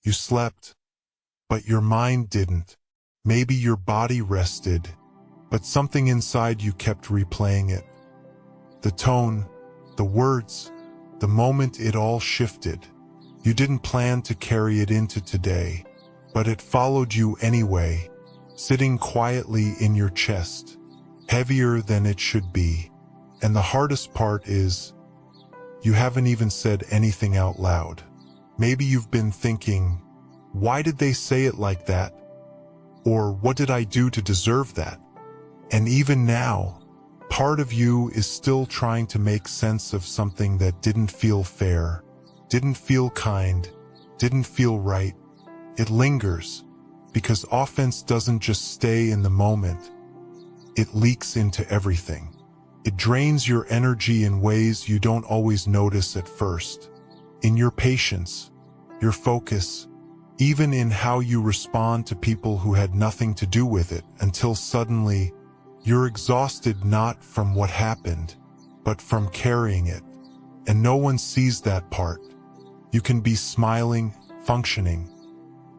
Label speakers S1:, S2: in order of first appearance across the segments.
S1: You slept, but your mind didn't. Maybe your body rested, but something inside you kept replaying it. The tone, the words, the moment it all shifted. You didn't plan to carry it into today, but it followed you anyway, sitting quietly in your chest, heavier than it should be. And the hardest part is, you haven't even said anything out loud. Maybe you've been thinking, why did they say it like that? Or what did I do to deserve that? And even now, part of you is still trying to make sense of something that didn't feel fair, didn't feel kind, didn't feel right. It lingers, because offense doesn't just stay in the moment. It leaks into everything. It drains your energy in ways you don't always notice at first. In your patience, your focus, even in how you respond to people who had nothing to do with it, until suddenly, you're exhausted not from what happened, but from carrying it. And no one sees that part. You can be smiling, functioning,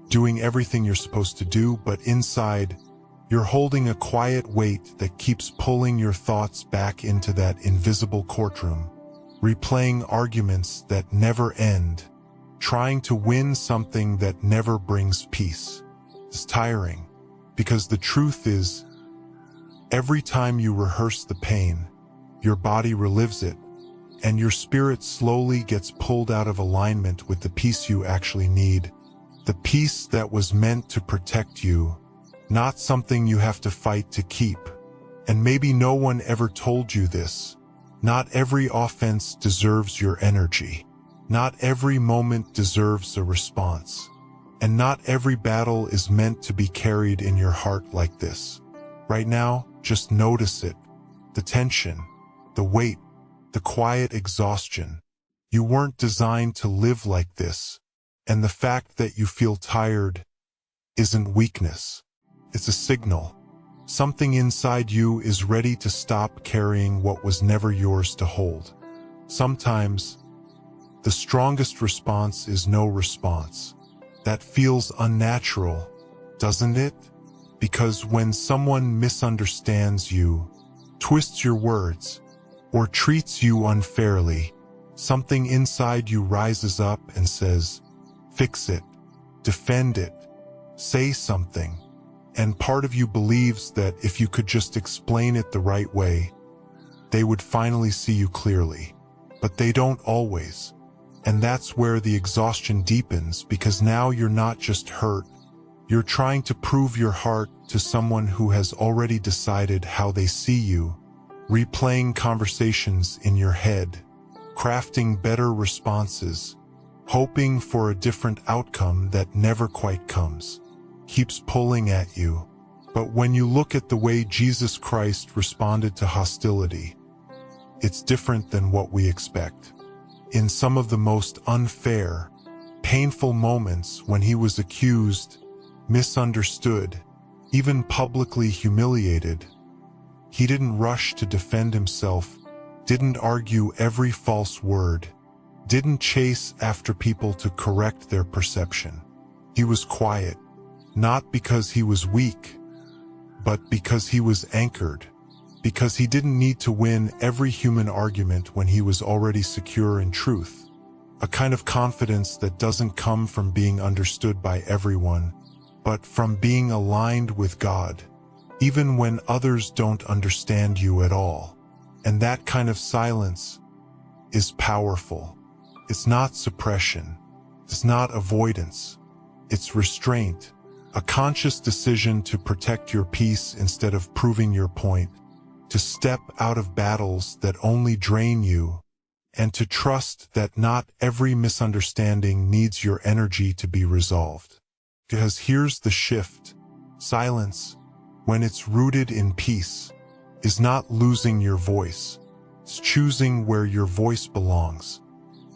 S1: doing everything you're supposed to do, but inside, you're holding a quiet weight that keeps pulling your thoughts back into that invisible courtroom, replaying arguments that never end, trying to win something that never brings peace. It's tiring, because the truth is, every time you rehearse the pain, your body relives it, and your spirit slowly gets pulled out of alignment with the peace you actually need, the peace that was meant to protect you, not something you have to fight to keep. And maybe no one ever told you this. Not every offense deserves your energy. Not every moment deserves a response. And not every battle is meant to be carried in your heart like this. Right now, just notice it. The tension, the weight, the quiet exhaustion. You weren't designed to live like this. And the fact that you feel tired isn't weakness. It's a signal. Something inside you is ready to stop carrying what was never yours to hold. Sometimes, the strongest response is no response. That feels unnatural, doesn't it? Because when someone misunderstands you, twists your words, or treats you unfairly, something inside you rises up and says, fix it, defend it, say something. And part of you believes that if you could just explain it the right way, they would finally see you clearly. But they don't always. And that's where the exhaustion deepens, because now you're not just hurt. You're trying to prove your heart to someone who has already decided how they see you, replaying conversations in your head, crafting better responses, hoping for a different outcome that never quite comes. Keeps pulling at you. But when you look at the way Jesus Christ responded to hostility, it's different than what we expect. In some of the most unfair, painful moments when he was accused, misunderstood, even publicly humiliated, he didn't rush to defend himself, didn't argue every false word, didn't chase after people to correct their perception. He was quiet. Not because he was weak, but because he was anchored, because he didn't need to win every human argument when he was already secure in truth. A kind of confidence that doesn't come from being understood by everyone, but from being aligned with God, even when others don't understand you at all. And that kind of silence is powerful. It's not suppression. It's not avoidance. It's restraint. A conscious decision to protect your peace instead of proving your point, to step out of battles that only drain you, and to trust that not every misunderstanding needs your energy to be resolved. Because here's the shift. Silence, when it's rooted in peace, is not losing your voice. It's choosing where your voice belongs.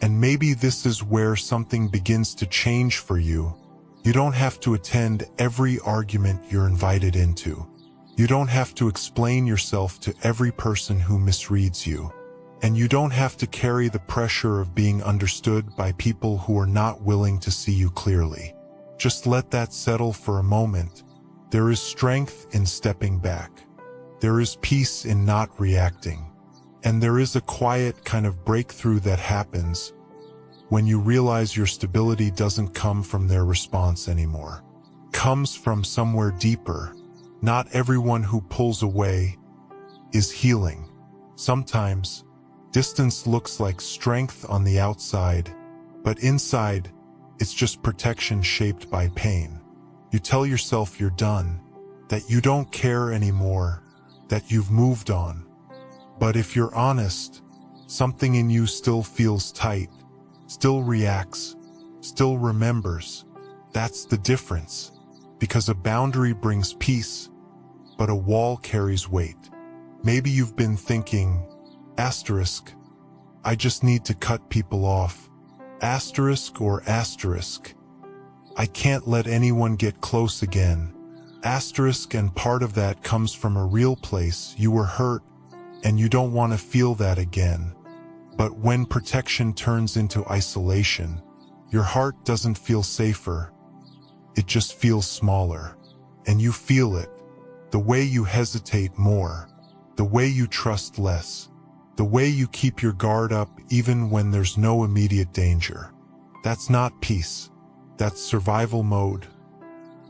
S1: And maybe this is where something begins to change for you. You don't have to attend every argument you're invited into. You don't have to explain yourself to every person who misreads you. And you don't have to carry the pressure of being understood by people who are not willing to see you clearly. Just let that settle for a moment. There is strength in stepping back. There is peace in not reacting. And there is a quiet kind of breakthrough that happens when you realize your stability doesn't come from their response anymore. It comes from somewhere deeper. Not everyone who pulls away is healing. Sometimes, distance looks like strength on the outside, but inside, it's just protection shaped by pain. You tell yourself you're done, that you don't care anymore, that you've moved on. But if you're honest, something in you still feels tight, still reacts, still remembers. That's the difference. Because a boundary brings peace, but a wall carries weight. Maybe you've been thinking, asterisk, I just need to cut people off. Asterisk or asterisk, I can't let anyone get close again. Asterisk, and part of that comes from a real place. You were hurt, and you don't want to feel that again. But when protection turns into isolation, your heart doesn't feel safer. It just feels smaller. And you feel it. The way you hesitate more. The way you trust less. The way you keep your guard up even when there's no immediate danger. That's not peace. That's survival mode.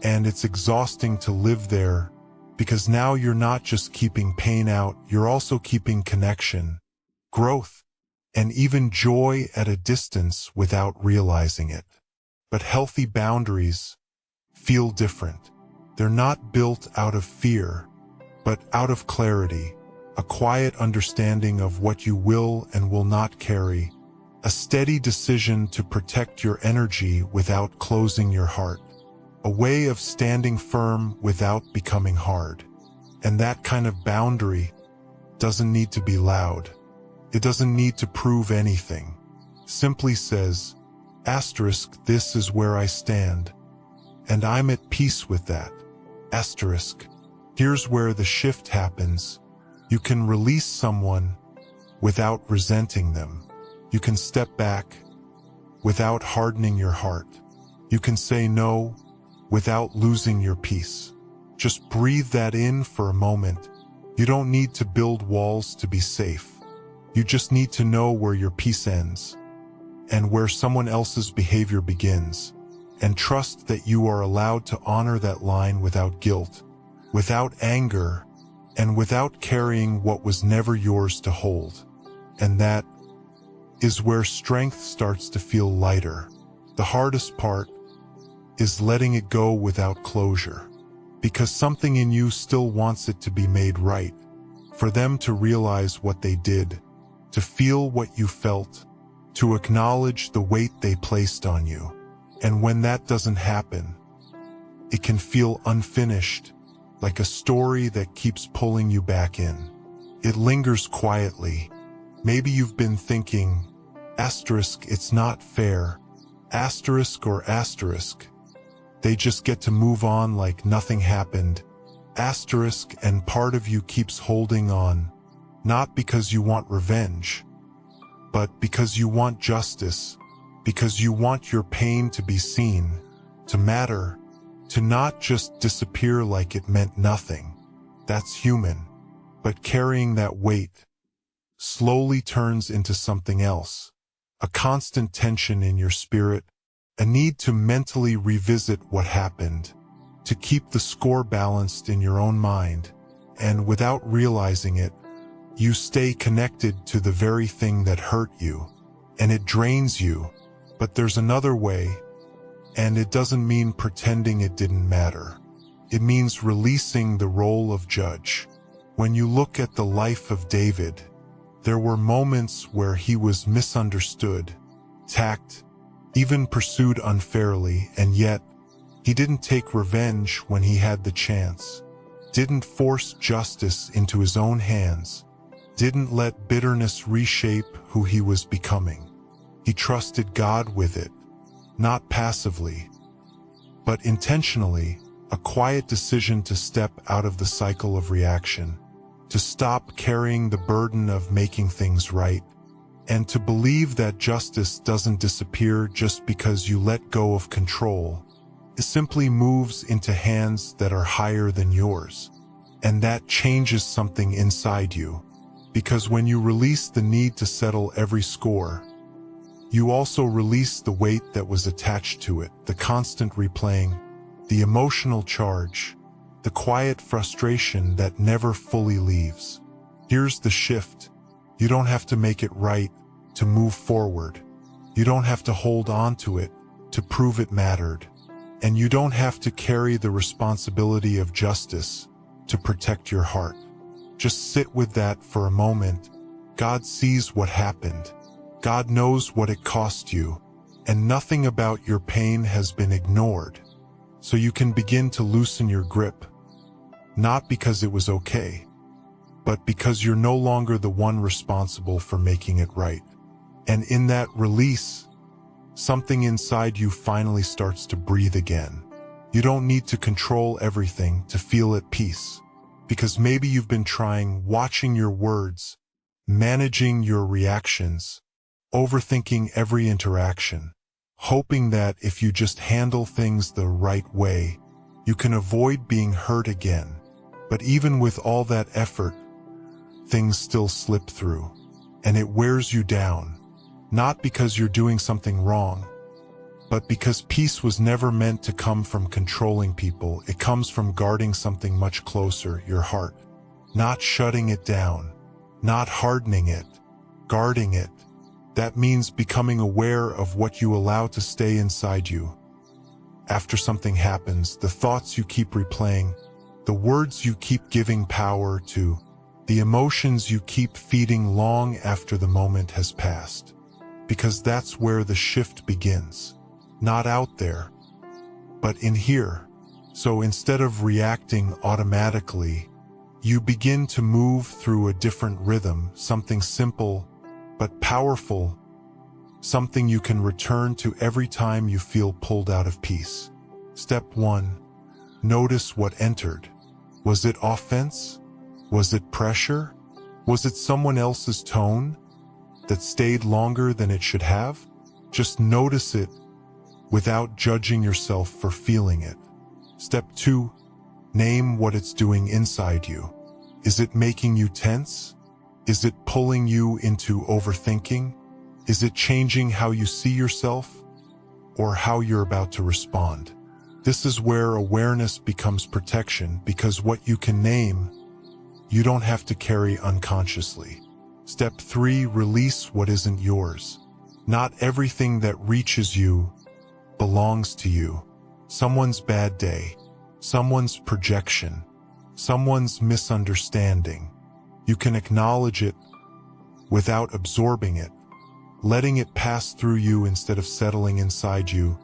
S1: And it's exhausting to live there, because now you're not just keeping pain out, you're also keeping connection, growth, and even joy at a distance without realizing it. But healthy boundaries feel different. They're not built out of fear, but out of clarity, a quiet understanding of what you will and will not carry, a steady decision to protect your energy without closing your heart, a way of standing firm without becoming hard. And that kind of boundary doesn't need to be loud. It doesn't need to prove anything. Simply says, asterisk, this is where I stand, and I'm at peace with that. Asterisk. Here's where the shift happens. You can release someone without resenting them. You can step back without hardening your heart. You can say no without losing your peace. Just breathe that in for a moment. You don't need to build walls to be safe. You just need to know where your peace ends and where someone else's behavior begins, and trust that you are allowed to honor that line without guilt, without anger, and without carrying what was never yours to hold. And that is where strength starts to feel lighter. The hardest part is letting it go without closure, because something in you still wants it to be made right, for them to realize what they did, to feel what you felt, to acknowledge the weight they placed on you. And when that doesn't happen, it can feel unfinished, like a story that keeps pulling you back in. It lingers quietly. Maybe you've been thinking, asterisk, it's not fair. Asterisk or asterisk, they just get to move on like nothing happened. Asterisk, and part of you keeps holding on, not because you want revenge, but because you want justice, because you want your pain to be seen, to matter, to not just disappear like it meant nothing. That's human. But carrying that weight slowly turns into something else, a constant tension in your spirit, a need to mentally revisit what happened, to keep the score balanced in your own mind, and without realizing it, you stay connected to the very thing that hurt you, and it drains you. But there's another way, and it doesn't mean pretending it didn't matter. It means releasing the role of judge. When you look at the life of David, there were moments where he was misunderstood, attacked, even pursued unfairly, and yet he didn't take revenge when he had the chance, didn't force justice into his own hands, didn't let bitterness reshape who he was becoming. He trusted God with it, not passively, but intentionally, a quiet decision to step out of the cycle of reaction, to stop carrying the burden of making things right, and to believe that justice doesn't disappear just because you let go of control. simply moves into hands that are higher than yours. And that changes something inside you. Because when you release the need to settle every score, you also release the weight that was attached to it, the constant replaying, the emotional charge, the quiet frustration that never fully leaves. Here's the shift. You don't have to make it right to move forward. You don't have to hold on to it to prove it mattered. And you don't have to carry the responsibility of justice to protect your heart. Just sit with that for a moment. God sees what happened. God knows what it cost you, and nothing about your pain has been ignored. So you can begin to loosen your grip, not because it was okay, but because you're no longer the one responsible for making it right. And in that release, something inside you finally starts to breathe again. You don't need to control everything to feel at peace, because maybe you've been trying, watching your words, managing your reactions, overthinking every interaction, hoping that if you just handle things the right way, you can avoid being hurt again. But even with all that effort, things still slip through, and it wears you down, not because you're doing something wrong, but because peace was never meant to come from controlling people. It comes from guarding something much closer, your heart. Not shutting it down, not hardening it, guarding it. That means becoming aware of what you allow to stay inside you. After something happens, the thoughts you keep replaying, the words you keep giving power to, the emotions you keep feeding long after the moment has passed. Because that's where the shift begins. Not out there, but in here. So instead of reacting automatically, you begin to move through a different rhythm, something simple but powerful, something you can return to every time you feel pulled out of peace. Step 1. Notice what entered. Was it offense? Was it pressure? Was it someone else's tone that stayed longer than it should have? Just notice it without judging yourself for feeling it. Step 2. Name what it's doing inside you. Is it making you tense? Is it pulling you into overthinking? Is it changing how you see yourself or how you're about to respond? This is where awareness becomes protection, because what you can name, you don't have to carry unconsciously. Step 3. Release what isn't yours. Not everything that reaches you belongs to you. Someone's bad day, someone's projection, someone's misunderstanding. You can acknowledge it without absorbing it, letting it pass through you instead of settling inside you,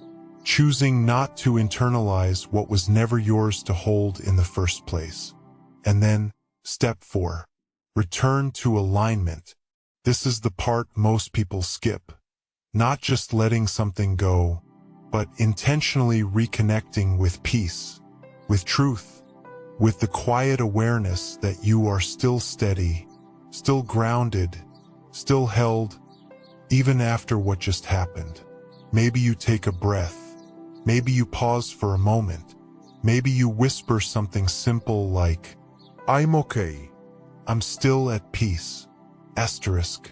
S1: choosing not to internalize what was never yours to hold in the first place. And then, step 4. Return to alignment. This is the part most people skip. Not just letting something go, but intentionally reconnecting with peace, with truth, with the quiet awareness that you are still steady, still grounded, still held, even after what just happened. Maybe you take a breath. Maybe you pause for a moment. Maybe you whisper something simple like, "I'm okay. I'm still at peace." Asterisk.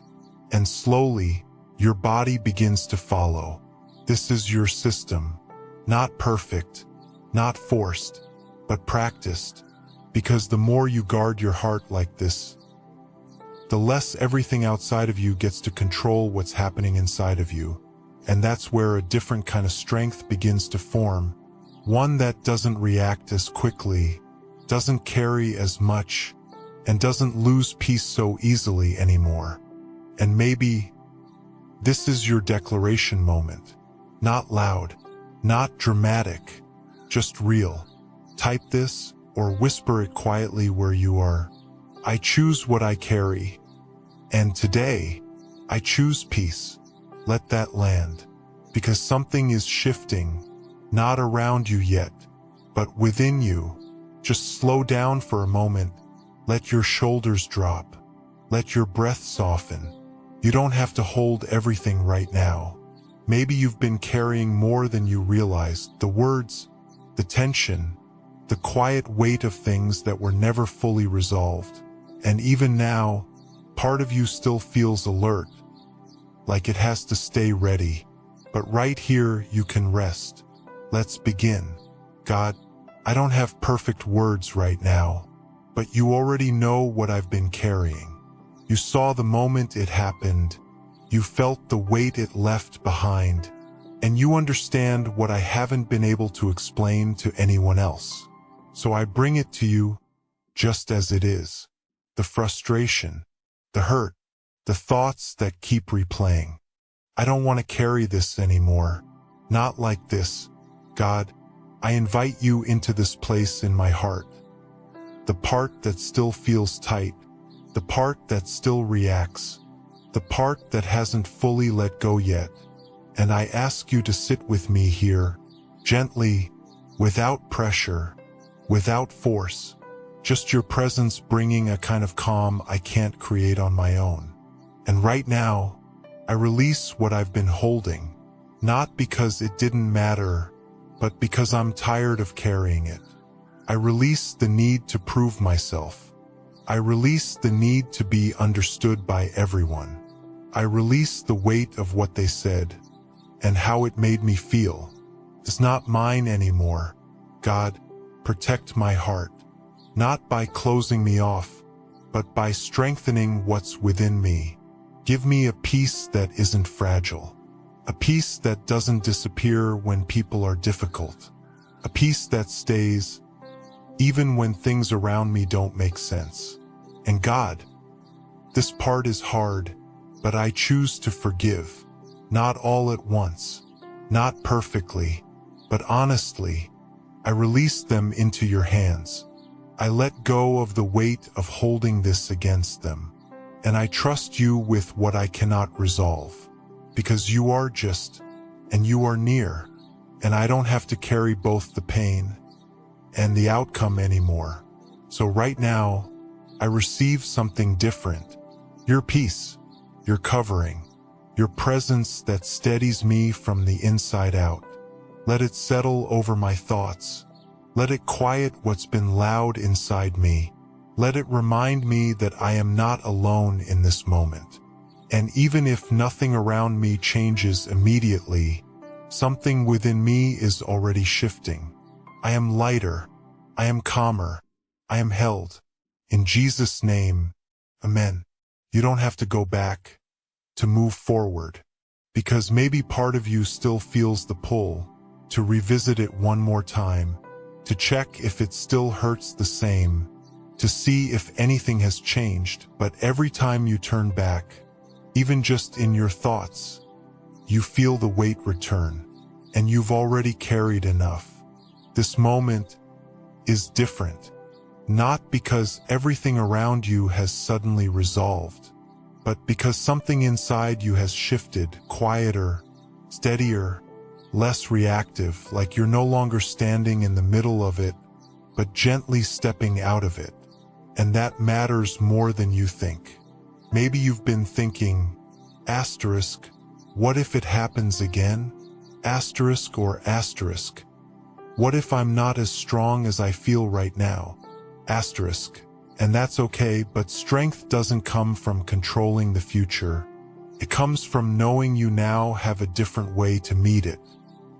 S1: And slowly, your body begins to follow. This is your system. Not perfect, not forced, but practiced. Because the more you guard your heart like this, the less everything outside of you gets to control what's happening inside of you. And that's where a different kind of strength begins to form. One that doesn't react as quickly, doesn't carry as much, and doesn't lose peace so easily anymore. And maybe this is your declaration moment. Not loud, not dramatic, just real. Type this or whisper it quietly where you are. I choose what I carry. And today, I choose peace. Let that land. Because something is shifting, not around you yet, but within you. Just slow down for a moment. Let your shoulders drop. Let your breath soften. You don't have to hold everything right now. Maybe you've been carrying more than you realized. The words, the tension, the quiet weight of things that were never fully resolved. And even now, part of you still feels alert, like it has to stay ready. But right here, you can rest. Let's begin. God, I don't have perfect words right now, but you already know what I've been carrying. You saw the moment it happened. You felt the weight it left behind, and you understand what I haven't been able to explain to anyone else. So I bring it to you just as it is. The frustration, the hurt, the thoughts that keep replaying. I don't want to carry this anymore. Not like this. God, I invite you into this place in my heart. The part that still feels tight, the part that still reacts, the part that hasn't fully let go yet. And I ask you to sit with me here, gently, without pressure, without force, just your presence bringing a kind of calm I can't create on my own. And right now, I release what I've been holding, not because it didn't matter, but because I'm tired of carrying it. I release the need to prove myself. I release the need to be understood by everyone. I release the weight of what they said and how it made me feel. It's not mine anymore. God, protect my heart, not by closing me off, but by strengthening what's within me. Give me a peace that isn't fragile, a peace that doesn't disappear when people are difficult, a peace that stays even when things around me don't make sense. And God, this part is hard, but I choose to forgive, not all at once, not perfectly, but honestly. I release them into your hands. I let go of the weight of holding this against them. And I trust you with what I cannot resolve, because you are just, and you are near, and I don't have to carry both the pain and the outcome anymore. So right now, I receive something different. Your peace, your covering, your presence that steadies me from the inside out. Let it settle over my thoughts. Let it quiet what's been loud inside me. Let it remind me that I am not alone in this moment. And even if nothing around me changes immediately, something within me is already shifting. I am lighter. I am calmer. I am held. In Jesus' name, amen. You don't have to go back to move forward, because maybe part of you still feels the pull to revisit it one more time, to check if it still hurts the same, to see if anything has changed. But every time you turn back, even just in your thoughts, you feel the weight return, and you've already carried enough. This moment is different, not because everything around you has suddenly resolved, but because something inside you has shifted, quieter, steadier, less reactive, like you're no longer standing in the middle of it, but gently stepping out of it. And that matters more than you think. Maybe you've been thinking, asterisk, what if it happens again? Asterisk or asterisk. What if I'm not as strong as I feel right now? Asterisk. And that's okay, but strength doesn't come from controlling the future. It comes from knowing you now have a different way to meet it.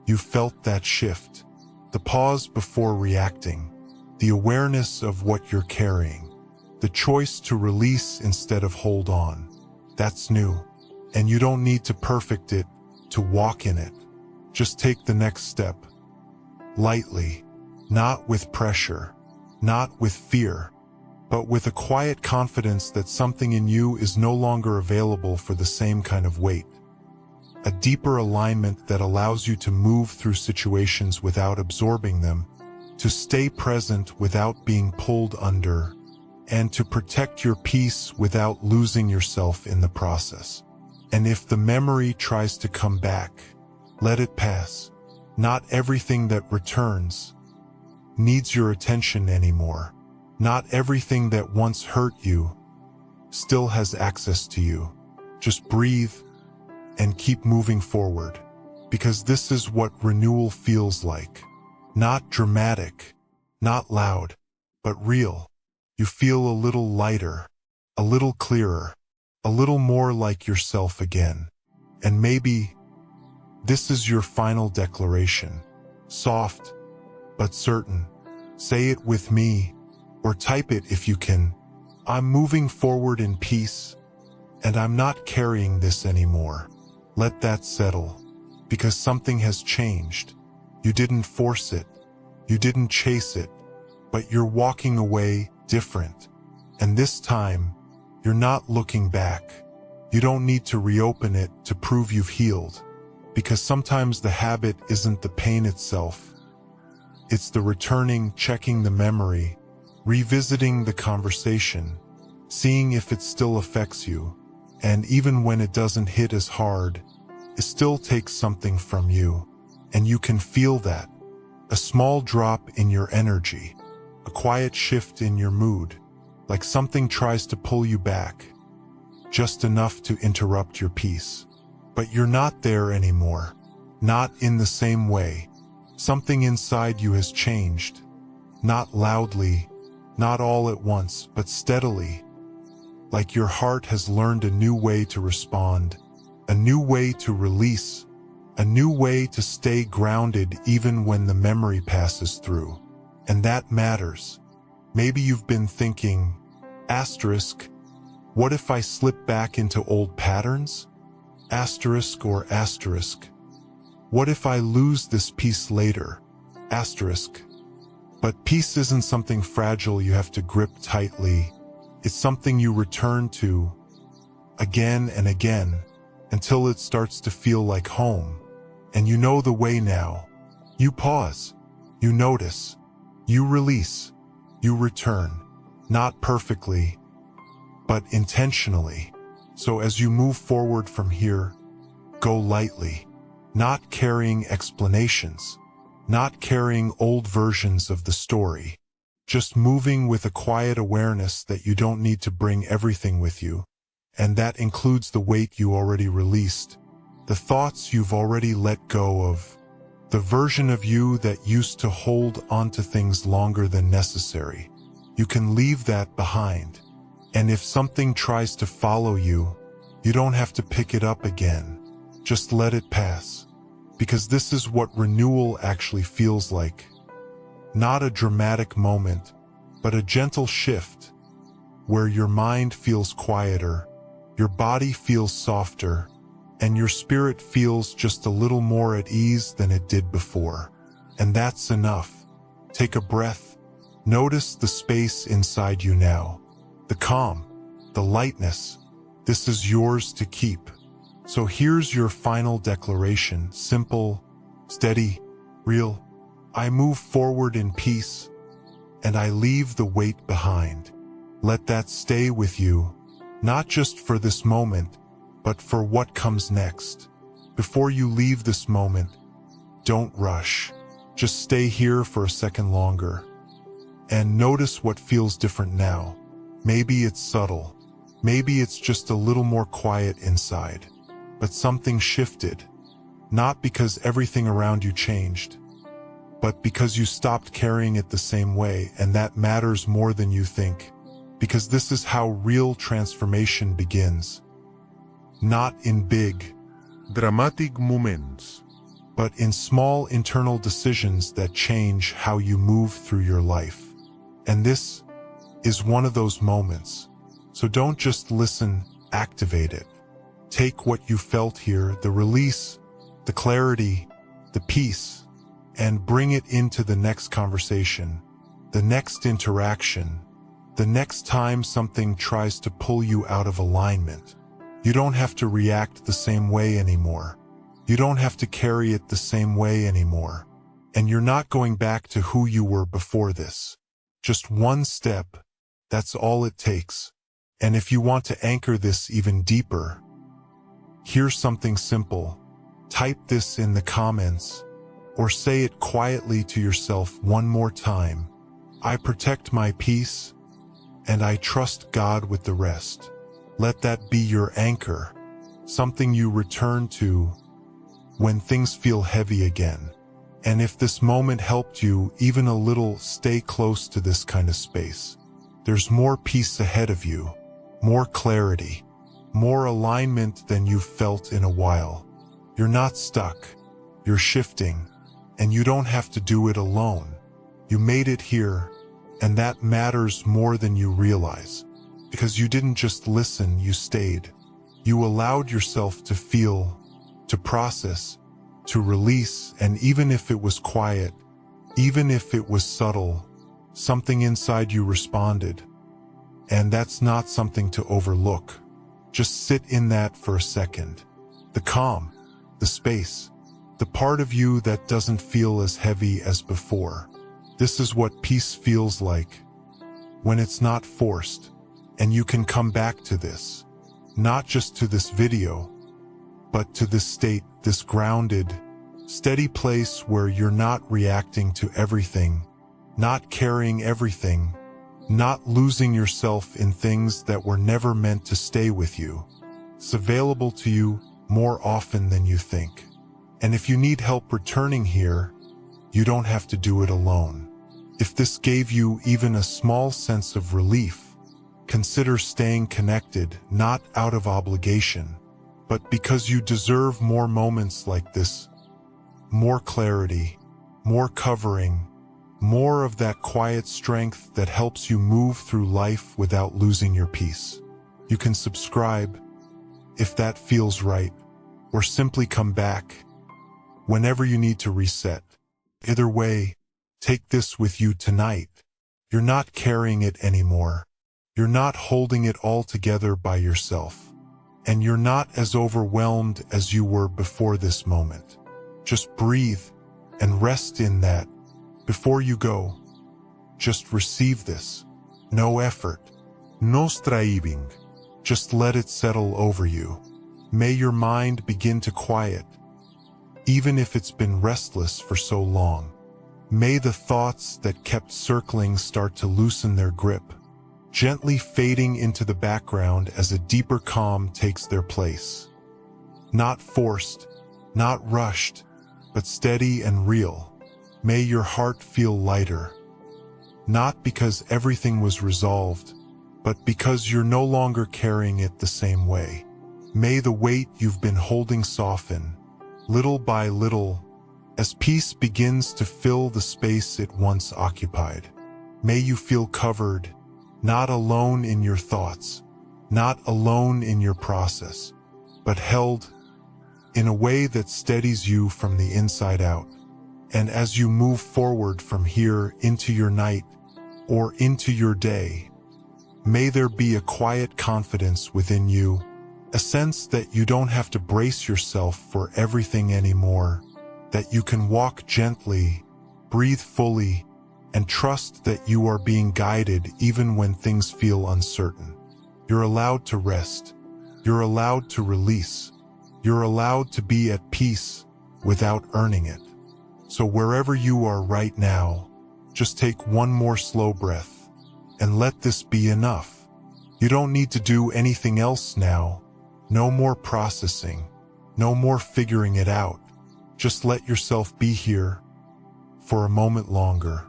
S1: You felt that shift, the pause before reacting, the awareness of what you're carrying, the choice to release instead of hold on. That's new, and you don't need to perfect it to walk in it. Just take the next step, lightly, not with pressure, not with fear, but with a quiet confidence that something in you is no longer available for the same kind of weight. A deeper alignment that allows you to move through situations without absorbing them, to stay present without being pulled under, and to protect your peace without losing yourself in the process. And if the memory tries to come back, let it pass. Not everything that returns needs your attention anymore. Not everything that once hurt you still has access to you. Just breathe and keep moving forward, because this is what renewal feels like. Not dramatic, not loud, but real. You feel a little lighter, a little clearer, a little more like yourself again. And maybe this is your final declaration. Soft, but certain. Say it with me, or type it if you can. I'm moving forward in peace, and I'm not carrying this anymore. Let that settle, because something has changed. You didn't force it, you didn't chase it, but you're walking away different. And this time, you're not looking back. You don't need to reopen it to prove you've healed, because sometimes the habit isn't the pain itself. It's the returning, checking the memory, revisiting the conversation, seeing if it still affects you, and even when it doesn't hit as hard, it still takes something from you, and you can feel that. A small drop in your energy, a quiet shift in your mood, like something tries to pull you back, just enough to interrupt your peace. But you're not there anymore, not in the same way. Something inside you has changed, not loudly, not all at once, but steadily. Like your heart has learned a new way to respond, a new way to release, a new way to stay grounded even when the memory passes through. And that matters. Maybe you've been thinking, asterisk, what if I slip back into old patterns? Asterisk or asterisk. What if I lose this peace later? Asterisk. But peace isn't something fragile you have to grip tightly. It's something you return to again and again until it starts to feel like home. And you know the way now. You pause. You notice. You release. You return. Not perfectly, but intentionally. So as you move forward from here, go lightly, not carrying explanations, not carrying old versions of the story, just moving with a quiet awareness that you don't need to bring everything with you. And that includes the weight you already released, the thoughts you've already let go of, the version of you that used to hold onto things longer than necessary. You can leave that behind. And if something tries to follow you, you don't have to pick it up again. Just let it pass. Because this is what renewal actually feels like. Not a dramatic moment, but a gentle shift, where your mind feels quieter, your body feels softer, and your spirit feels just a little more at ease than it did before. And that's enough. Take a breath. Notice the space inside you now. The calm, the lightness. This is yours to keep. So here's your final declaration. Simple, steady, real. I move forward in peace, and I leave the weight behind. Let that stay with you, not just for this moment, but for what comes next. Before you leave this moment, don't rush. Just stay here for a second longer. And notice what feels different now. Maybe it's subtle. Maybe it's just a little more quiet inside. But something shifted. Not because everything around you changed, but because you stopped carrying it the same way, and that matters more than you think. Because this is how real transformation begins. Not in big, dramatic moments, but in small internal decisions that change how you move through your life. And this is one of those moments. So don't just listen, activate it. Take what you felt here, the release, the clarity, the peace, and bring it into the next conversation, the next interaction, the next time something tries to pull you out of alignment. You don't have to react the same way anymore. You don't have to carry it the same way anymore. And you're not going back to who you were before this. Just one step, that's all it takes. And if you want to anchor this even deeper, here's something simple. Type this in the comments, or say it quietly to yourself one more time. I protect my peace, and I trust God with the rest. Let that be your anchor, something you return to when things feel heavy again. And if this moment helped you even a little, stay close to this kind of space. There's more peace ahead of you, more clarity, more alignment than you've felt in a while. You're not stuck, you're shifting, and you don't have to do it alone. You made it here, and that matters more than you realize. Because you didn't just listen, you stayed. You allowed yourself to feel, to process, to release, and even if it was quiet, even if it was subtle, something inside you responded. And that's not something to overlook. Just sit in that for a second. The calm, the space, the part of you that doesn't feel as heavy as before. This is what peace feels like when it's not forced, and you can come back to this, not just to this video, but to this state, this grounded, steady place where you're not reacting to everything, not carrying everything, not losing yourself in things that were never meant to stay with you. It's available to you more often than you think. And if you need help returning here, you don't have to do it alone. If this gave you even a small sense of relief, consider staying connected, not out of obligation, but because you deserve more moments like this, more clarity, more covering, more of that quiet strength that helps you move through life without losing your peace. You can subscribe if that feels right, or simply come back whenever you need to reset. Either way, take this with you tonight. You're not carrying it anymore. You're not holding it all together by yourself. And you're not as overwhelmed as you were before this moment. Just breathe and rest in that. Before you go, just receive this. No effort. No striving. Just let it settle over you. May your mind begin to quiet, even if it's been restless for so long. May the thoughts that kept circling start to loosen their grip, gently fading into the background as a deeper calm takes their place. Not forced, not rushed, but steady and real. May your heart feel lighter, not because everything was resolved, but because you're no longer carrying it the same way. May the weight you've been holding soften, little by little, as peace begins to fill the space it once occupied. May you feel covered, not alone in your thoughts, not alone in your process, but held in a way that steadies you from the inside out. And as you move forward from here into your night or into your day, may there be a quiet confidence within you, a sense that you don't have to brace yourself for everything anymore, that you can walk gently, breathe fully, and trust that you are being guided even when things feel uncertain. You're allowed to rest. You're allowed to release. You're allowed to be at peace without earning it. So wherever you are right now, just take one more slow breath and let this be enough. You don't need to do anything else now. No more processing. No more figuring it out. Just let yourself be here for a moment longer.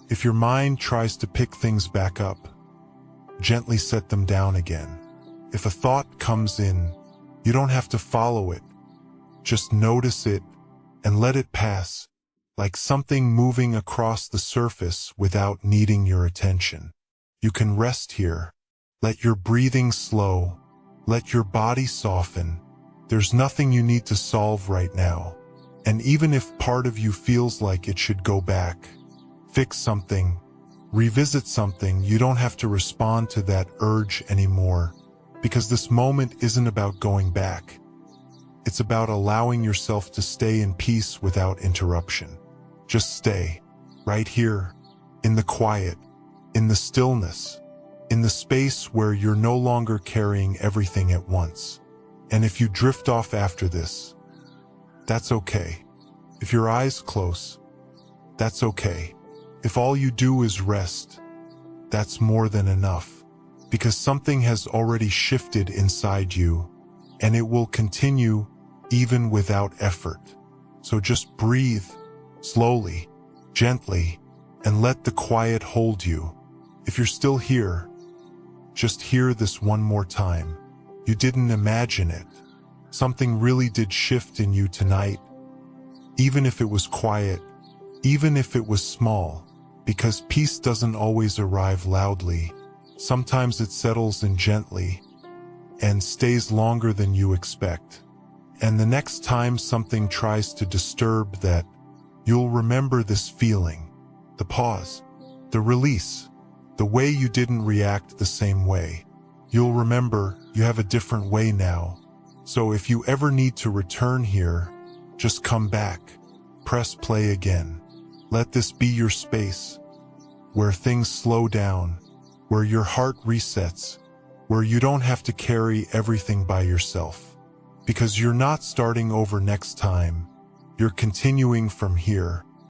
S1: If your mind tries to pick things back up, gently set them down again. If a thought comes in, you don't have to follow it. Just notice it and let it pass, like something moving across the surface without needing your attention. You can rest here. Let your breathing slow. Let your body soften. There's nothing you need to solve right now. And even if part of you feels like it should go back, fix something, revisit something, you don't have to respond to that urge anymore, because this moment isn't about going back. It's about allowing yourself to stay in peace without interruption. Just stay, right here, in the quiet, in the stillness, in the space where you're no longer carrying everything at once. And if you drift off after this, that's okay. If your eyes close, that's okay. If all you do is rest, that's more than enough. Because something has already shifted inside you, and it will continue even without effort. So just breathe, slowly, gently, and let the quiet hold you. If you're still here, just hear this one more time. You didn't imagine it. Something really did shift in you tonight. Even if it was quiet, even if it was small, because peace doesn't always arrive loudly. Sometimes it settles in gently and stays longer than you expect. And the next time something tries to disturb that, you'll remember this feeling, the pause, the release, the way you didn't react the same way. You'll remember you have a different way now. So if you ever need to return here, just come back, press play again. Let this be your space, where things slow down, where your heart resets, where you don't have to carry everything by yourself. Because you're not starting over next time, you're continuing from here.